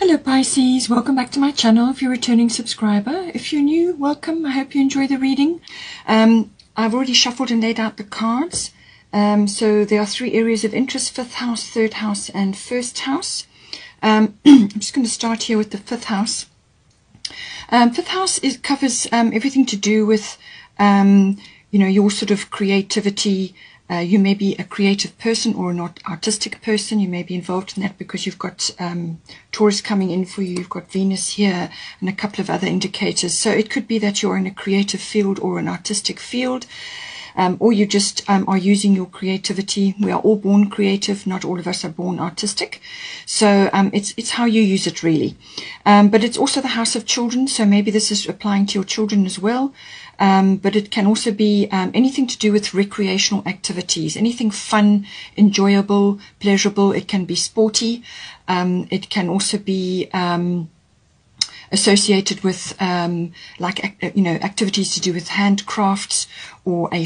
Hello Pisces, welcome back to my channel if you're a returning subscriber. If you're new, welcome. I hope you enjoy the reading. I've already shuffled and laid out the cards. So there are 3 areas of interest: 5th house, 3rd house and 1st house. I'm just going to start here with the 5th house. 5th house covers everything to do with your sort of creativity. You may be a creative person or an artistic person. You may be involved in that because you've got Taurus coming in for you. You've got Venus here and a couple of other indicators. So it could be that you're in a creative field or an artistic field, or you just are using your creativity. We are all born creative. Not all of us are born artistic. So it's how you use it, really. But it's also the house of children. So maybe this is applying to your children as well. But it can also be anything to do with recreational activities, anything fun, enjoyable, pleasurable. It can be sporty. It can also be associated with activities to do with handcrafts or a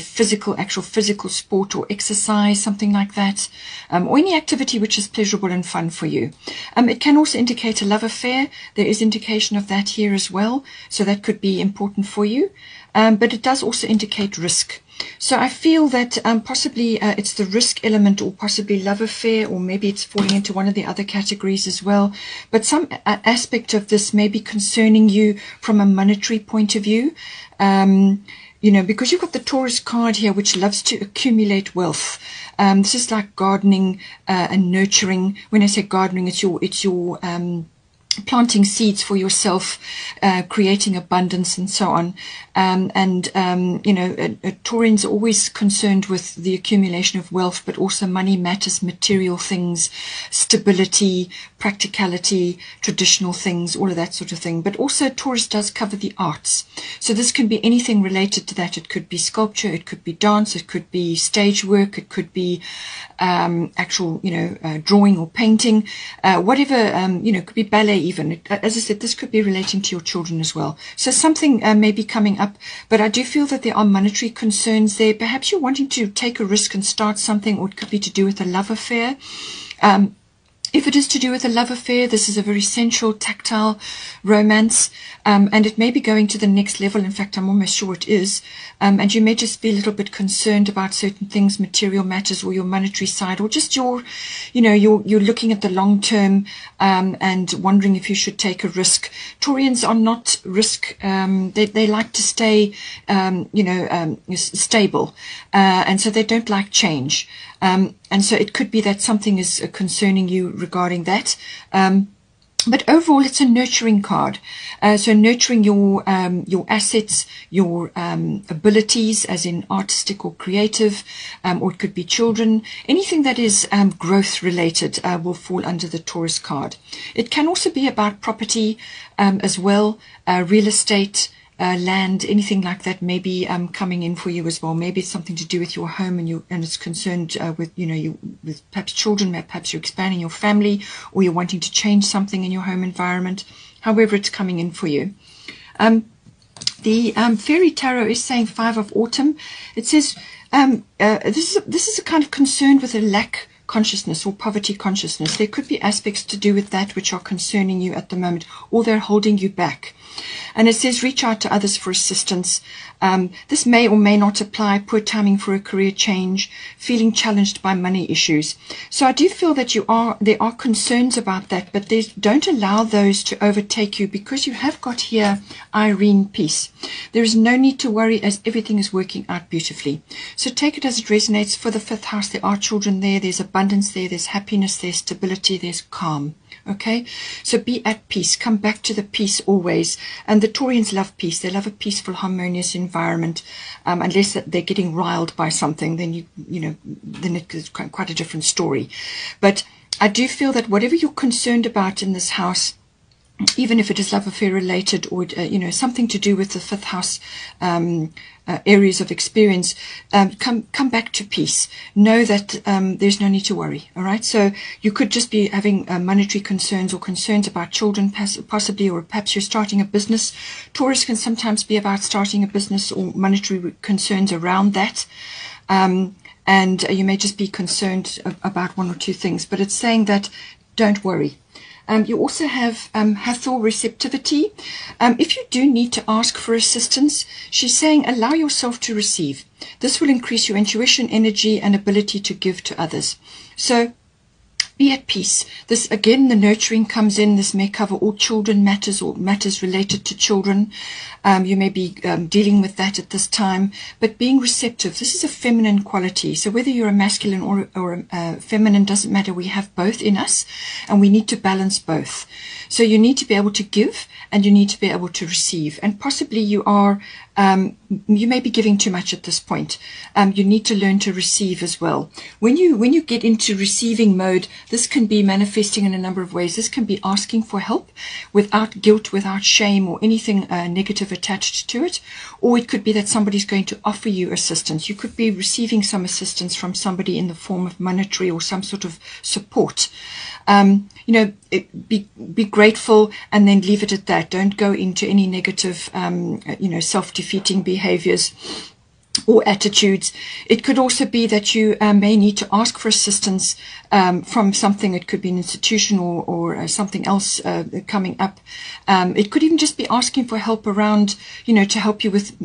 actual physical sport or exercise, something like that, or any activity which is pleasurable and fun for you. It can also indicate a love affair. There is indication of that here as well, so that could be important for you. But it does also indicate risk. So I feel that possibly it's the risk element, or possibly love affair, or maybe it's falling into one of the other categories as well. But some aspect of this may be concerning you from a monetary point of view. Because you've got the Taurus card here, which loves to accumulate wealth. This is like gardening and nurturing. When I say gardening, it's your planting seeds for yourself, creating abundance and so on. Taurians are always concerned with the accumulation of wealth, but also money matters, material things, stability, practicality, traditional things, all of that sort of thing. But also Taurus does cover the arts. So this can be anything related to that. It could be sculpture, it could be dance, it could be stage work, it could be actual, drawing or painting, whatever, it could be ballet even. As I said, this could be relating to your children as well. So something may be coming up, but I do feel that there are monetary concerns there. Perhaps you're wanting to take a risk and start something, or it could be to do with a love affair. If it is to do with a love affair, this is a very sensual, tactile romance, and it may be going to the next level. In fact, I'm almost sure it is. And you may just be a little bit concerned about certain things, material matters, or your monetary side, or just you're looking at the long term and wondering if you should take a risk. Taurians are not risk. They like to stay, stable, and so they don't like change. And so it could be that something is concerning you regarding that. But overall, it's a nurturing card. So nurturing your assets, your abilities, as in artistic or creative, or it could be children. Anything that is growth related will fall under the Taurus card. It can also be about property as well, real estate, land, anything like that may be coming in for you as well. Maybe it's something to do with your home, and it's concerned with with perhaps children. Perhaps you're expanding your family, or you're wanting to change something in your home environment. However, it's coming in for you. The Fairy Tarot is saying 5 of Autumn. It says this is a kind of concern with a lack consciousness or poverty consciousness. There could be aspects to do with that which are concerning you at the moment, or they're holding you back. And it says reach out to others for assistance. This may or may not apply. Poor timing for a career change, feeling challenged by money issues. So I do feel that there are concerns about that, but don't allow those to overtake you, because you have got here Irene, peace. There is no need to worry, as everything is working out beautifully. So take it as it resonates. For the 5th house, there are children there, there's abundance there, there's happiness, there's stability, there's calm. Okay, so be at peace. Come back to the peace always. And the Taurians love peace. They love a peaceful, harmonious environment. Unless they're getting riled by something, then then it's quite a different story. But I do feel that whatever you're concerned about in this house, even if it is love affair related, or something to do with the 5th house areas of experience, come back to peace. Know that there's no need to worry. All right. So you could just be having monetary concerns, or concerns about children, possibly, or perhaps you're starting a business. Taurus can sometimes be about starting a business, or monetary concerns around that. And you may just be concerned about 1 or 2 things. But it's saying that don't worry. You also have Hathor receptivity. If you do need to ask for assistance, she's saying allow yourself to receive. This will increase your intuition, energy, and ability to give to others. So be at peace. This, again, the nurturing comes in. This may cover all children matters or matters related to children. You may be dealing with that at this time, but being receptive. This is a feminine quality. So whether you're a masculine or a feminine, doesn't matter. We have both in us, and we need to balance both. So you need to be able to give, and you need to be able to receive. And possibly you are, you may be giving too much at this point. You need to learn to receive as well. When you get into receiving mode, this can be manifesting in a number of ways. This can be asking for help without guilt, without shame, or anything negative attached to it. Or it could be that somebody's going to offer you assistance. You could be receiving some assistance from somebody in the form of monetary or some sort of support. You know, be grateful and then leave it at that. Don't go into any negative, you know, self-defeating behaviors or attitudes. It could also be that you may need to ask for assistance from something. It could be an institution or something else coming up. It could even just be asking for help around, you know, to help you with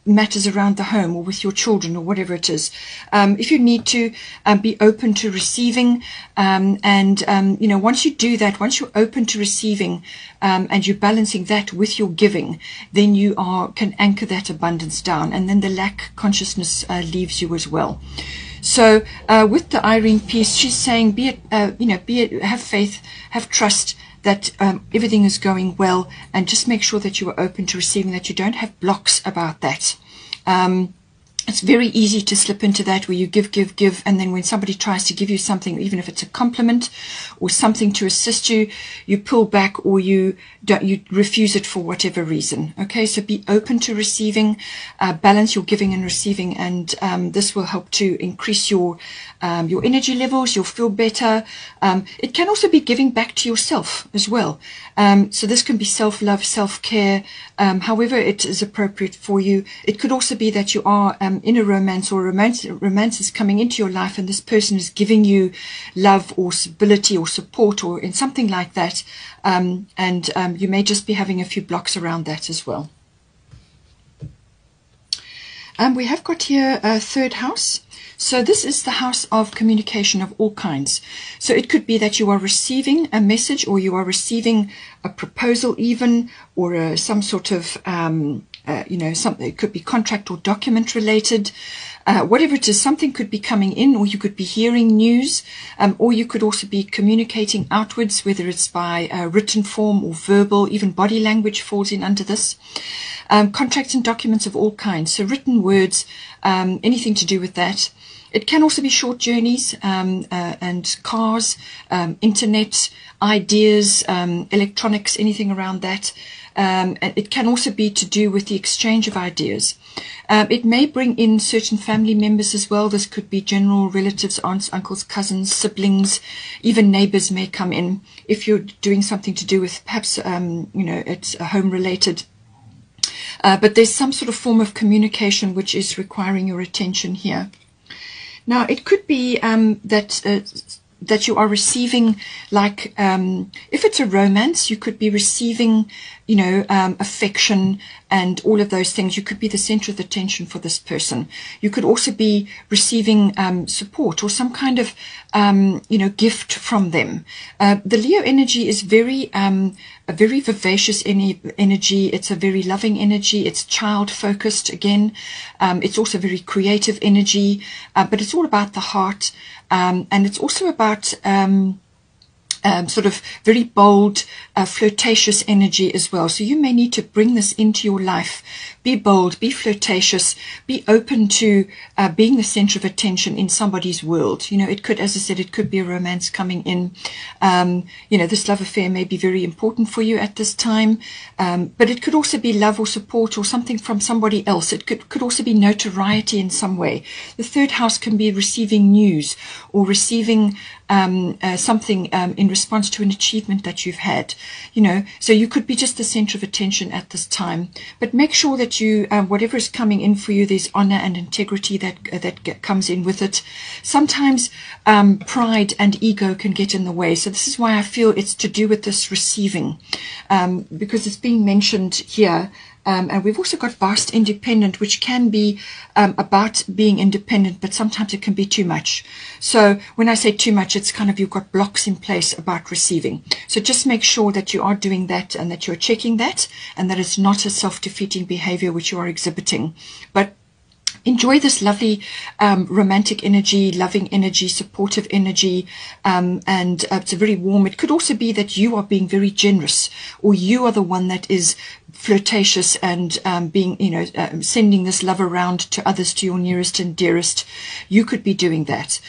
matters around the home or with your children or whatever it is. If you need to be open to receiving, you know, once you do that, once you're open to receiving and you're balancing that with your giving, then you can anchor that abundance down, and then the lack consciousness leaves you as well. So with the Irene piece, she's saying, have faith, have trust that everything is going well, and just make sure that you are open to receiving, that you don't have blocks about that. It's very easy to slip into that where you give, and then when somebody tries to give you something, even if it's a compliment or something to assist you, you pull back or you refuse it for whatever reason. Okay, so be open to receiving, balance your giving and receiving, and this will help to increase your energy levels. You'll feel better. It can also be giving back to yourself as well. So this can be self-love, self-care, however it is appropriate for you. It could also be that you are in a romance, or romance is coming into your life, and this person is giving you love or stability or support or in something like that, and you may just be having a few blocks around that as well. We have got here a third house. So this is the house of communication of all kinds. So it could be that you are receiving a message, or you are receiving a proposal even, or some sort of, you know, something. It could be contract or document related. Whatever it is, something could be coming in, or you could be hearing news, or you could also be communicating outwards, whether it's by written form or verbal. Even body language falls in under this. Contracts and documents of all kinds, so written words, anything to do with that. It can also be short journeys, and cars, internet, ideas, electronics, anything around that. It can also be to do with the exchange of ideas. It may bring in certain family members as well. This could be general relatives, aunts, uncles, cousins, siblings, even neighbors may come in if you're doing something to do with perhaps, you know, it's home related. But there's some sort of form of communication which is requiring your attention here. Now, it could be that you are receiving, like, if it's a romance, you could be receiving, you know, affection and all of those things. You could be the center of attention for this person. You could also be receiving support or some kind of, you know, gift from them. The Leo energy is a very vivacious energy. It's a very loving energy. It's child focused again. It's also very creative energy, but it's all about the heart. And it's also about sort of very bold, flirtatious energy as well. So you may need to bring this into your life. Be bold, be flirtatious, be open to being the center of attention in somebody's world. You know, it could, as I said, it could be a romance coming in. You know, this love affair may be very important for you at this time, but it could also be love or support or something from somebody else. It could also be notoriety in some way. The third house can be receiving news or receiving something in response to an achievement that you've had, so you could be just the center of attention at this time. But make sure that you, whatever is coming in for you, there's honor and integrity that comes in with it. Sometimes pride and ego can get in the way. So this is why I feel it's to do with this receiving, because it's being mentioned here. And we've also got vast independent, which can be about being independent, but sometimes it can be too much. So when I say too much, it's kind of you've got blocks in place about receiving. So just make sure that you are doing that and that you're checking that, and that it's not a self-defeating behavior which you are exhibiting. But enjoy this lovely romantic energy, loving energy, supportive energy, and it's a very warm. It could also be that you are being very generous, or you are the one that is flirtatious and being, sending this love around to others, to your nearest and dearest. You could be doing that,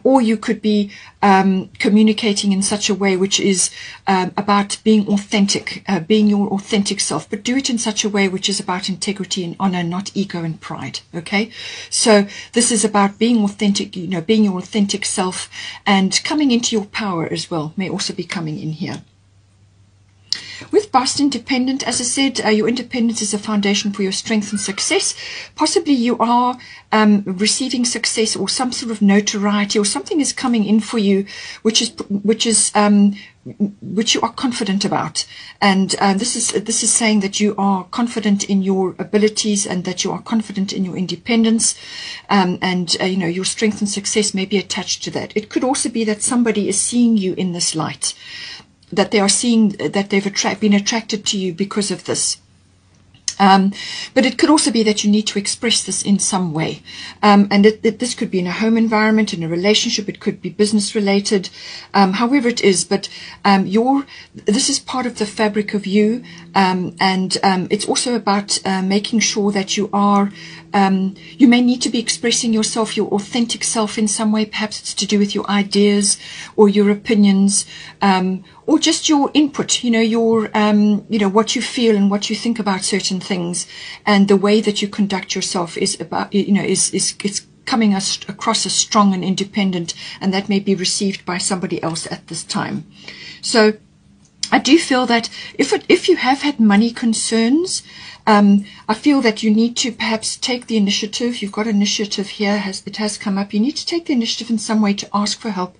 or you could be communicating in such a way which is about being authentic, being your authentic self, but do it in such a way which is about integrity and honor, not ego and pride. Okay, so this is about being authentic, being your authentic self, and coming into your power as well may also be coming in here. With vast independent, as I said, your independence is a foundation for your strength and success. Possibly you are receiving success or some sort of notoriety, or something is coming in for you which you are confident about. And this is saying that you are confident in your abilities, and that you are confident in your independence, and your strength and success may be attached to that. It could also be that somebody is seeing you in this light, that they are seeing that they've been attracted to you because of this. But it could also be that you need to express this in some way. And this could be in a home environment, in a relationship, it could be business related, however it is. But this is part of the fabric of you, and it's also about making sure that you are, you may need to be expressing yourself, your authentic self in some way. Perhaps it's to do with your ideas or your opinions, or just your input, what you feel and what you think about certain things, and the way that you conduct yourself is about, it's coming across as strong and independent, and that may be received by somebody else at this time. So I do feel that if you have had money concerns, I feel that you need to perhaps take the initiative. You've got initiative here, it has come up. You need to take the initiative in some way to ask for help,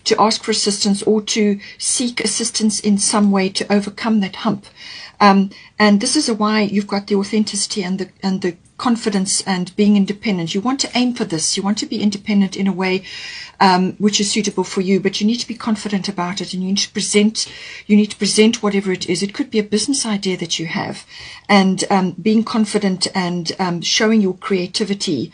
to ask for assistance, or to seek assistance in some way to overcome that hump. And this is why you've got the authenticity and the confidence and being independent. You want to aim for this. You want to be independent in a way which is suitable for you, but you need to be confident about it, and you need to present whatever it is. It could be a business idea that you have, and being confident and showing your creativity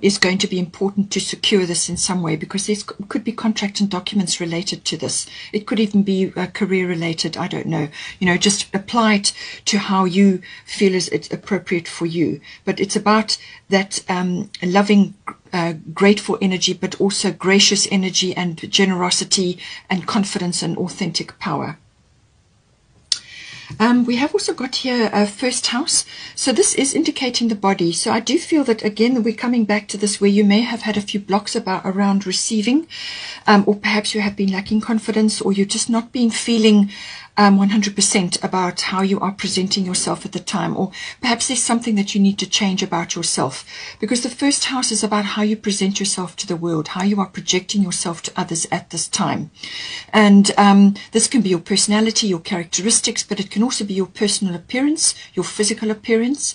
is going to be important to secure this in some way, because there could be contract and documents related to this. It could even be career related. I don't know. Just apply it to how you feel is it's appropriate for you. But it's about that loving, grateful energy, but also gracious energy and generosity and confidence and authentic power. We have also got here a first house. So this is indicating the body. So I do feel that, again, we're coming back to this where you may have had a few blocks around receiving, or perhaps you have been lacking confidence, or you're just not been feeling 100% about how you are presenting yourself at the time, or perhaps there's something that you need to change about yourself, because the first house is about how you present yourself to the world, how you are projecting yourself to others at this time. And this can be your personality, your characteristics, but it can also be your personal appearance, your physical appearance.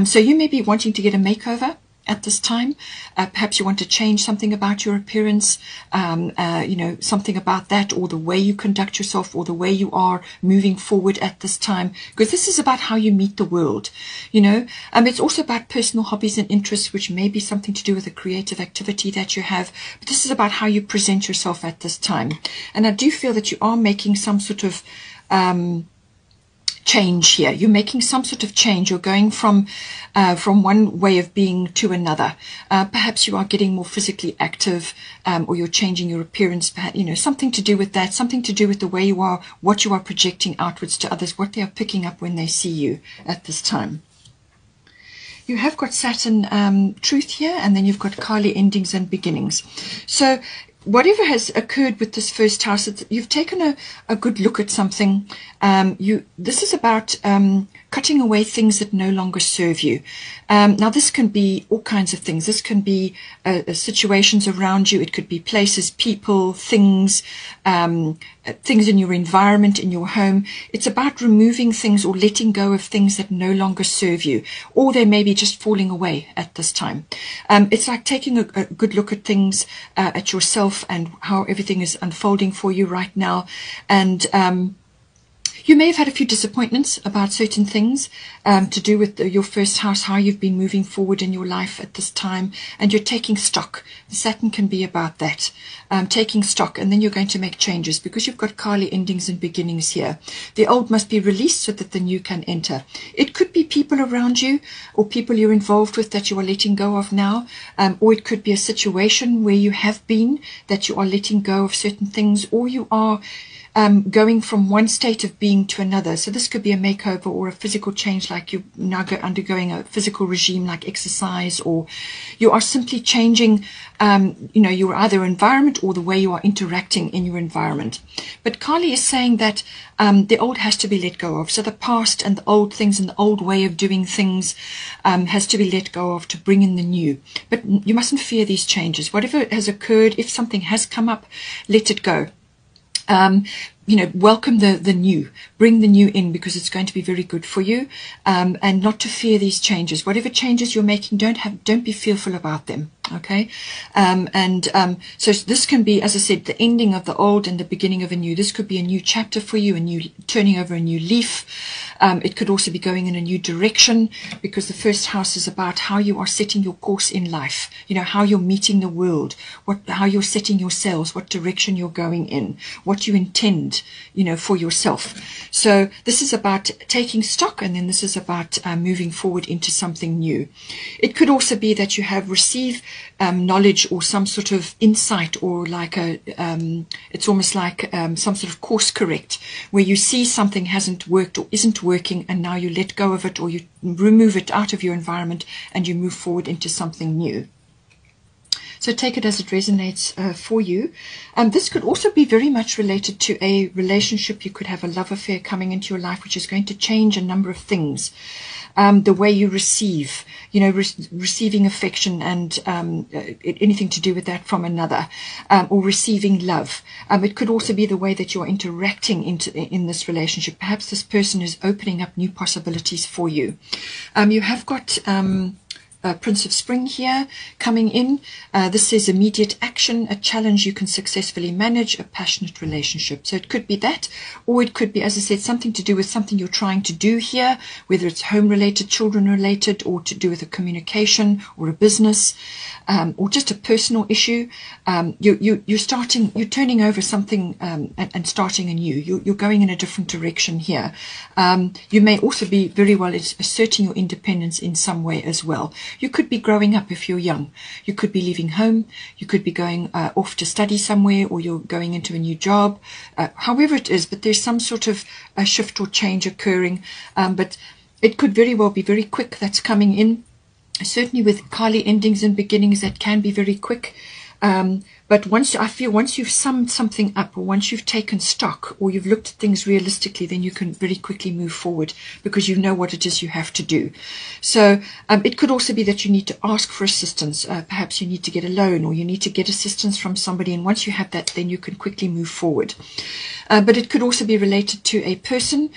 So you may be wanting to get a makeover at this time. Perhaps you want to change something about your appearance, something about that, or the way you conduct yourself, or the way you are moving forward at this time, because this is about how you meet the world. It's also about personal hobbies and interests, which may be something to do with a creative activity that you have, but this is about how you present yourself at this time. And I do feel that you are making some sort of change here. You're making some sort of change. You're going from one way of being to another. Perhaps you are getting more physically active, or you're changing your appearance. Something to do with that. Something to do with the way you are, what you are projecting outwards to others, what they are picking up when they see you at this time. You have got Saturn truth here, and then you've got Kali endings and beginnings. So whatever has occurred with this first house, you've taken a good look at something. This is about cutting away things that no longer serve you. Now, this can be all kinds of things. This can be situations around you. It could be places, people, things, things in your environment, in your home. It's about removing things or letting go of things that no longer serve you, or they may be just falling away at this time. It's like taking a good look at things, at yourself and how everything is unfolding for you right now. And you may have had a few disappointments about certain things to do with your first house, how you've been moving forward in your life at this time, and you're taking stock. The Saturn can be about that, taking stock, and then you're going to make changes because you've got Kali endings and beginnings here. The old must be released so that the new can enter. It could be people around you or people you're involved with that you are letting go of now, or it could be a situation where you have been that you are letting go of certain things, or you are going from one state of being to another. So this could be a makeover or a physical change, like you're now undergoing a physical regime like exercise, or you are simply changing your either environment or the way you are interacting in your environment. But Kali is saying that the old has to be let go of. So the past and the old things and the old way of doing things has to be let go of to bring in the new. But you mustn't fear these changes. Whatever has occurred, if something has come up, let it go. Welcome the new, bring the new in, because it's going to be very good for you, and not to fear these changes. Whatever changes you're making, don't be fearful about them. Okay. So this can be, as I said, the ending of the old and the beginning of a new. This could be a new chapter for you, a new turning over a new leaf. It could also be going in a new direction, because the first house is about how you are setting your course in life, how you're meeting the world, how you're setting your sails, what direction you're going in, what you intend, for yourself. So this is about taking stock, and then this is about moving forward into something new. It could also be that you have received knowledge or some sort of insight, or like it's almost like some sort of course correct, where you see something hasn't worked or isn't working, and now you let go of it, or you remove it out of your environment and you move forward into something new. So take it as it resonates for you. This could also be very much related to a relationship. You could have a love affair coming into your life, which is going to change a number of things. The way you receive, receiving affection and anything to do with that from another, or receiving love. It could also be the way that you're interacting in this relationship. Perhaps this person is opening up new possibilities for you. You have got Prince of Spring here coming in. This says immediate action, a challenge you can successfully manage, a passionate relationship. So it could be that, or it could be, as I said, something to do with something you're trying to do here, whether it's home related, children related, or to do with a communication or a business, or just a personal issue. You're turning over something and starting anew. You're going in a different direction here. You may also be very well asserting your independence in some way as well. You could be growing up if you're young. You could be leaving home. You could be going off to study somewhere, or you're going into a new job. However it is, but there's some sort of a shift or change occurring. But it could very well be very quick that's coming in. Certainly with Kali endings and beginnings, that can be very quick. But once you've summed something up, or once you've taken stock, or you've looked at things realistically, then you can very quickly move forward, because you know what it is you have to do. So it could also be that you need to ask for assistance. Perhaps you need to get a loan, or you need to get assistance from somebody. And once you have that, then you can quickly move forward. But it could also be related to a person.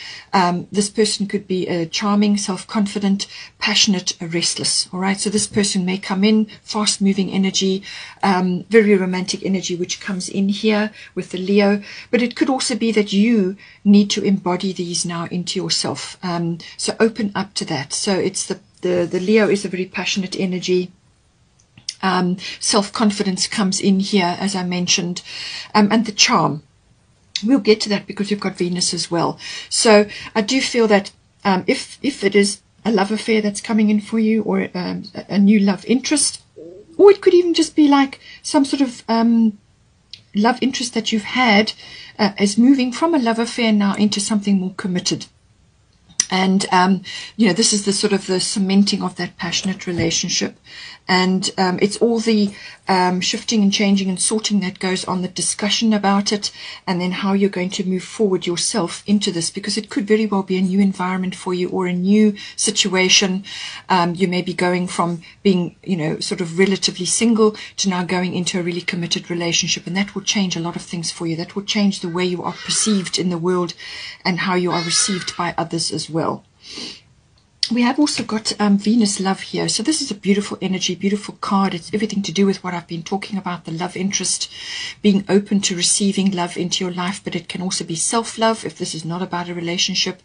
This person could be charming, self-confident, passionate, restless. All right. So this person may come in, fast-moving energy, very romantic energy, which comes in here with the Leo. But it could also be that you need to embody these now into yourself. So open up to that. So it's the Leo is a very passionate energy. Self-confidence comes in here, as I mentioned, and the charm. We'll get to that because we've got Venus as well. So I do feel that if it is a love affair that's coming in for you, or a new love interest, or it could even just be like some sort of love interest that you've had is moving from a love affair now into something more committed. And, this is the sort of the cementing of that passionate relationship. And it's all the shifting and changing and sorting that goes on, the discussion about it, and then how you're going to move forward yourself into this, because it could very well be a new environment for you or a new situation. You may be going from being, sort of relatively single to now going into a really committed relationship, and that will change a lot of things for you. That will change the way you are perceived in the world and how you are received by others as well. We have also got Venus love here. So this is a beautiful energy, beautiful card. It's everything to do with what I've been talking about, the love interest, being open to receiving love into your life, but it can also be self-love if this is not about a relationship.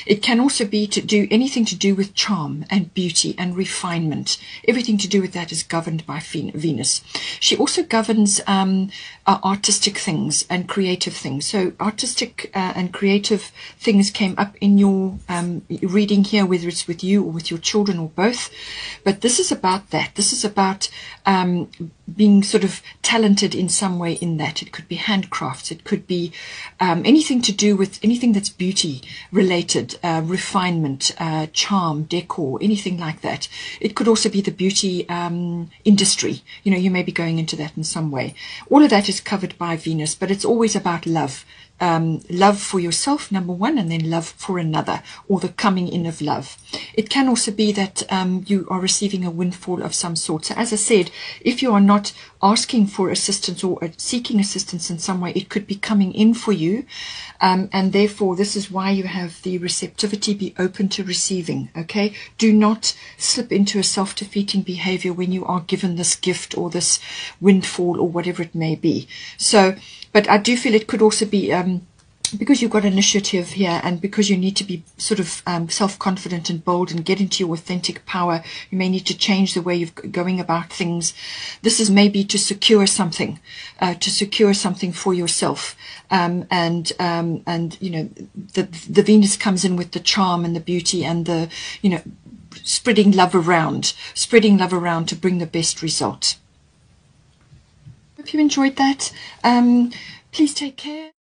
It can also be to do anything to do with charm and beauty and refinement. Everything to do with that is governed by Venus. She also governs artistic things and creative things. So artistic and creative things came up in your reading here, whether it's with you or with your children or both. But this is about that. This is about being sort of talented in some way in that. It could be handcrafts. It could be anything to do with anything that's beauty related, refinement, charm, decor, anything like that. It could also be the beauty industry. You may be going into that in some way. All of that is covered by Venus, but it's always about love. Love for yourself, number one, and then love for another, or the coming in of love. It can also be that you are receiving a windfall of some sort. So as I said, if you are not asking for assistance or seeking assistance in some way, it could be coming in for you, and therefore this is why you have the receptivity, be open to receiving. Okay, do not slip into a self-defeating behavior when you are given this gift or this windfall or whatever it may be. So but I do feel it could also be because you've got initiative here, and because you need to be sort of self-confident and bold and get into your authentic power. You may need to change the way you're going about things. This is maybe to secure something for yourself. The Venus comes in with the charm and the beauty and the, spreading love around to bring the best result. Hope you enjoyed that. Please take care.